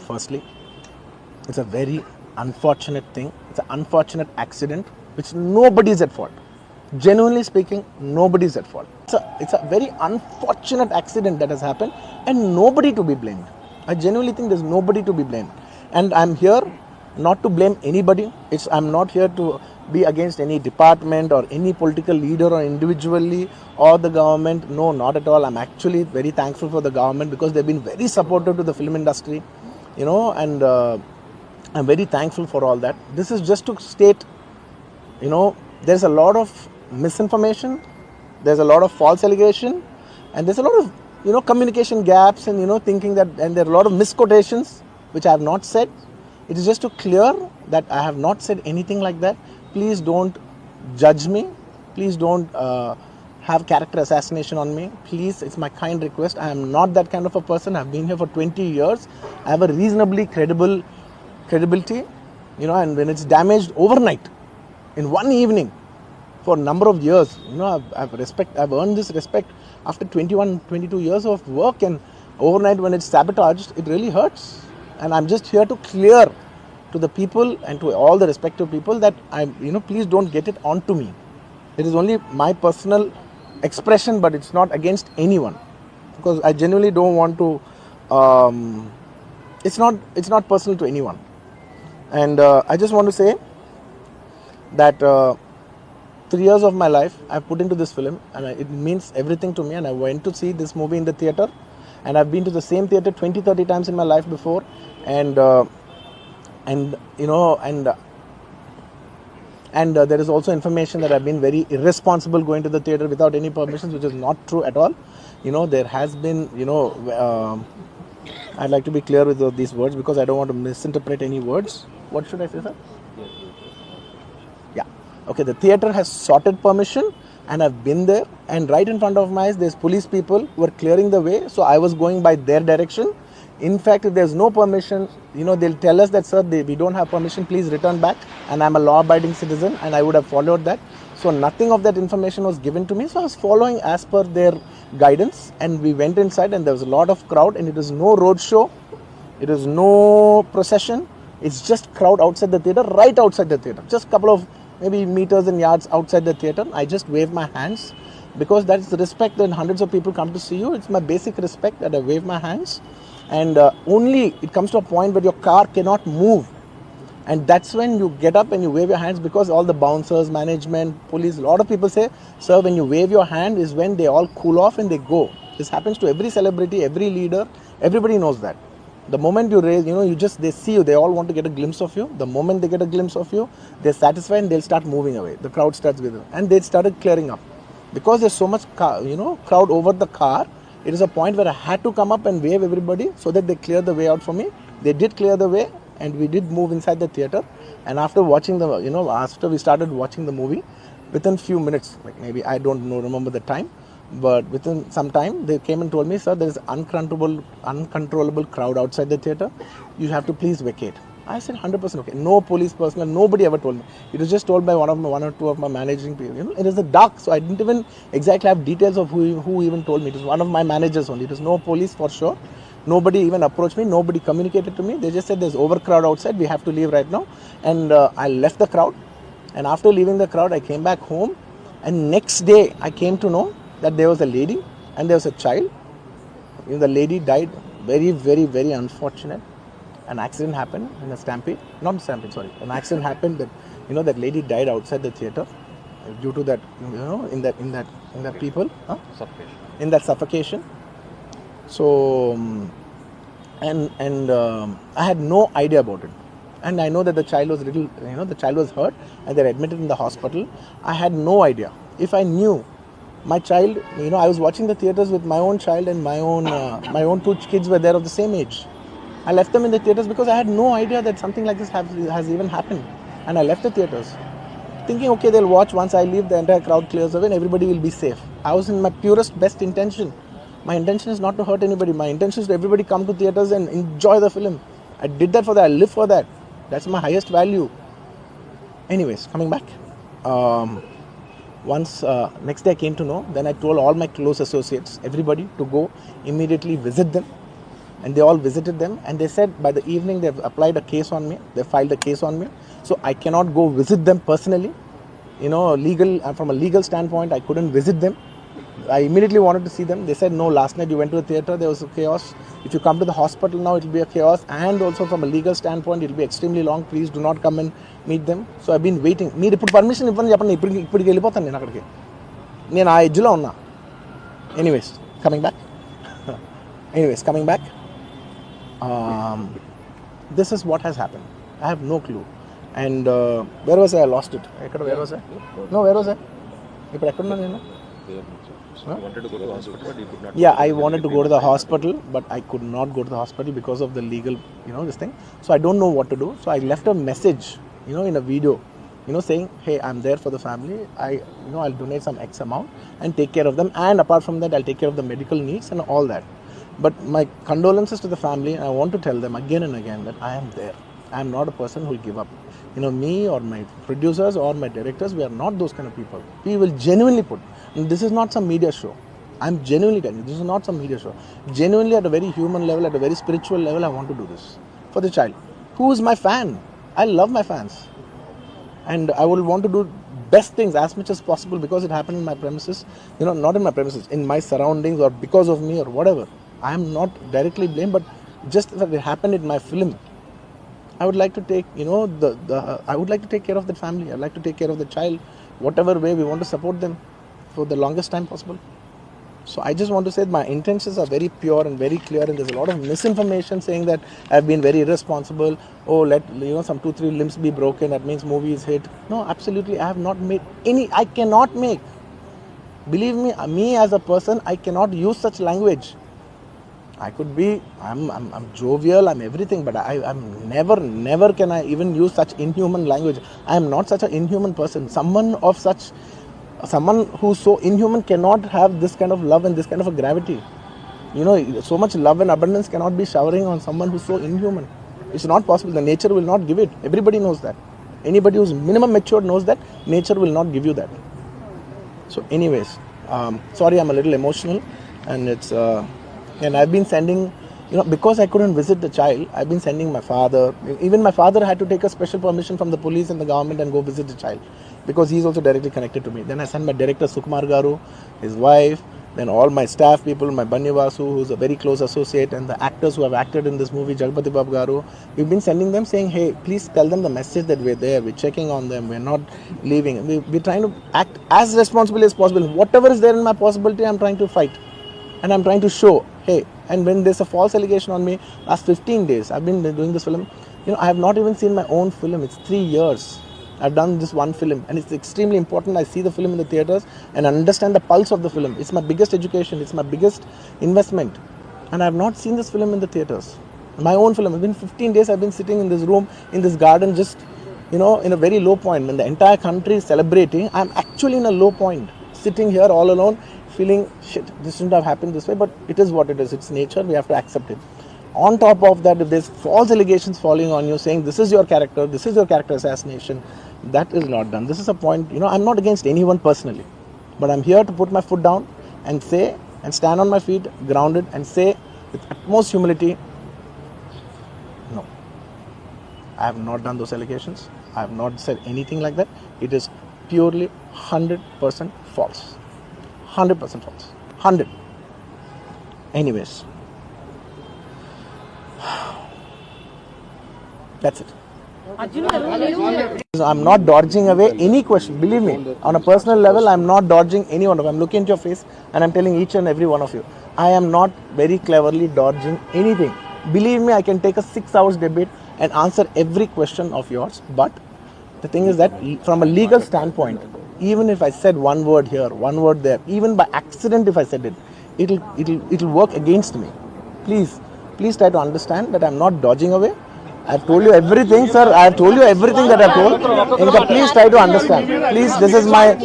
Firstly, it's a very unfortunate thing. It's an unfortunate accident which nobody is at fault. Genuinely speaking, nobody is at fault. It's a very unfortunate accident that has happened and nobody to be blamed. I genuinely think there's nobody to be blamed. And I'm here not to blame anybody. I'm not here to be against any department or any political leader or individually or the government. No, not at all. I'm actually very thankful for the government because they've been very supportive to the film industry, and I'm very thankful for all that. This is just to state, there's a lot of misinformation, there's a lot of false allegation, and there's a lot of, communication gaps and, thinking that, and there are a lot of misquotations which I have not said. It is just to clear that I have not said anything like that. Please don't judge me. Please don't have character assassination on me. Please, it's my kind request. I am not that kind of a person. I've been here for 20 years. I have a reasonably credibility, and when it's damaged overnight, in one evening, for a number of years, I've earned this respect after 21, 22 years of work, and overnight when it's sabotaged, it really hurts. And I'm just here to clear to the people and to all the respective people that please don't get it onto me. It is only my personal expression, but it's not against anyone, because I genuinely don't want to. It's not personal to anyone, and I just want to say that 3 years of my life I've put into this film, and it means everything to me. And I went to see this movie in the theater, and I've been to the same theater 20-30 times in my life before, and there is also information that I've been very irresponsible going to the theater without any permissions, which is not true at all. There has been, I'd like to be clear with these words because I don't want to misinterpret any words. What should I say, sir? Yeah. Okay, the theater has sorted permission, and I've been there, and right in front of my eyes there's police people who are clearing the way, so I was going by their direction. In fact, if there's no permission, they'll tell us that, sir, we don't have permission, please return back, and I'm a law-abiding citizen, and I would have followed that. So nothing of that information was given to me, so I was following as per their guidance, and we went inside, and there was a lot of crowd, and it was no road show, it was no procession, it's just crowd outside the theater, right outside the theater, just a couple of maybe meters and yards outside the theater. I just wave my hands because that's the respect that hundreds of people come to see you. It's my basic respect that I wave my hands, and only it comes to a point where your car cannot move, and that's when you get up and you wave your hands, because all the bouncers, management, police, a lot of people say, sir, when you wave your hand is when they all cool off and they go. This happens to every celebrity, every leader, everybody knows that. The moment you raise, they see you, they all want to get a glimpse of you. The moment they get a glimpse of you, they're satisfied and they'll start moving away. The crowd starts with them, and they started clearing up. Because there's so much crowd over the car, it is a point where I had to come up and wave everybody so that they clear the way out for me. They did clear the way, and we did move inside the theater. And after watching after we started watching the movie, within few minutes, like maybe I don't remember the time, but within some time they came and told me, sir, there is uncontrollable crowd outside the theater, you have to please vacate. I said 100% okay. No police personnel, nobody ever told me. It was just told by one or two of my managing people. It is the dark, so I didn't even exactly have details of who even told me. It was one of my managers only. It was no police for sure. Nobody even approached me. Nobody communicated to me. They just said there's overcrowd outside. We have to leave right now. And I left the crowd. And after leaving the crowd, I came back home. And next day, I came to know that there was a lady and there was a child. The lady died. Very, very, very unfortunate. An accident happened in a stampede. Not stampede, sorry. An accident happened that that lady died outside the theater due to that. In that people. Suffocation. In that suffocation. So, I had no idea about it. And I know that the child was the child was hurt and they're admitted in the hospital. I had no idea. If I knew my child, I was watching the theaters with my own child, and my own two kids were there of the same age. I left them in the theaters because I had no idea that something like this has even happened. And I left the theaters thinking, okay, they'll watch. Once I leave, the entire crowd clears away and everybody will be safe. I was in my purest, best intention. My intention is not to hurt anybody. My intention is to everybody come to theaters and enjoy the film. I did that for that. I live for that. That's my highest value. Anyways, coming back. Next day I came to know, then I told all my close associates, everybody, to go immediately visit them. and they all visited them, and they said by the evening they've applied a case on me, they filed a case on me, so I cannot go visit them personally. From a legal standpoint, I couldn't visit them. I immediately wanted to see them. They said, no, last night you went to the theatre, there was a chaos. If you come to the hospital now, it will be a chaos. And also from a legal standpoint, it will be extremely long. Please do not come and meet them. So I've been waiting. మీరు ఇప్పుడు permission ఇవ్వండి చెప్పండి, ఇప్పటికి వెళ్ళిపోతాను నేను అక్కడికి. నేను ఆ ఎడ్జ్లో ఉన్నా. Anyways, coming back. This is what has happened. I have no clue. And where was I? I lost it. Where was I? No, where was I? ఇప్పుడు ఎక్కడున్నా నేను? You wanted to go to the hospital, but you could not. Yeah, I wanted to go to the hospital, but I could not go to the hospital because of the legal, this thing. So I don't know what to do. So I left a message, in a video, saying, hey, I'm there for the family. I'll donate some X amount and take care of them. And apart from that, I'll take care of the medical needs and all that. But my condolences to the family. And I want to tell them again and again that I am there. I am not a person who will give up. Me or my producers or my directors, we are not those kind of people. We will genuinely put. And this is not some media show. I'm genuinely telling you, this is not some media show. Genuinely, at a very human level, at a very spiritual level, I want to do this for the child. Who is my fan? I love my fans. And I will want to do best things as much as possible because it happened in my premises, not in my premises, in my surroundings or because of me or whatever. I am not directly blamed, but just that it happened in my film. I would like to take, I would like to take care of the family. I would like to take care of the child. Whatever way we want to support them for the longest time possible. So I just want to say my intentions are very pure and very clear, and there's a lot of misinformation saying that I've been very irresponsible. Oh, let some 2-3 limbs be broken, that means movie is hit. No, absolutely, I have not made any. I cannot make. Believe me as a person, I cannot use such language. I could be, I'm jovial, I'm everything, but I'm never can I even use such inhuman language. I am not such an inhuman person. Someone who's so inhuman cannot have this kind of love and this kind of a gravity. So much love and abundance cannot be showering on someone who's so inhuman. It's not possible. The nature will not give it. Everybody knows that. Anybody who's minimum matured knows that nature will not give you that. So anyways, sorry, I'm a little emotional, and it's and I've been sending, because I couldn't visit the child, I've been sending my father. Even my father had to take a special permission from the police and the government and go visit the child, because he's also directly connected to me. Then I sent my director Sukumar Garu, his wife, then all my staff people, my Bannivasu, who's a very close associate, and the actors who have acted in this movie, Jagpati Babu Garu. We've been sending them saying, hey, please tell them the message that we're there, we're checking on them, we're not leaving. We're trying to act as responsibly as possible. Whatever is there in my possibility, I'm trying to fight. And I'm trying to show, hey, and when there's a false allegation on me, last 15 days, I've been doing this film. I have not even seen my own film. It's 3 years. I've done this one film, and it's extremely important. I see the film in the theaters and understand the pulse of the film. It's my biggest education. It's my biggest investment. And I have not seen this film in the theaters. My own film. Within 15 days, I've been sitting in this room, in this garden, just, in a very low point. When the entire country is celebrating, I'm actually in a low point, sitting here all alone, feeling, shit, this shouldn't have happened this way, but it is what it is. It's nature. We have to accept it. On top of that, if there's false allegations falling on you saying this is your character assassination, that is not done. This is a point, I'm not against anyone personally, but I'm here to put my foot down and say, and stand on my feet, grounded, and say with utmost humility, no, I have not done those allegations. I have not said anything like that. It is purely 100% false. 100% false. 100. Anyways, that's it. I'm not dodging away any question. Believe me, on a personal level, I'm not dodging any one of them. I'm looking into your face and I'm telling each and every one of you, I am not very cleverly dodging anything. Believe me, I can take a 6 hours debate and answer every question of yours. But the thing is that from a legal standpoint, even if I said one word here, one word there, even by accident if I said it, it'll work against me. Please try to understand that I'm not dodging away. I've told you everything, sir. I've told you everything that I've told. Inka, please try to understand. Please, this is my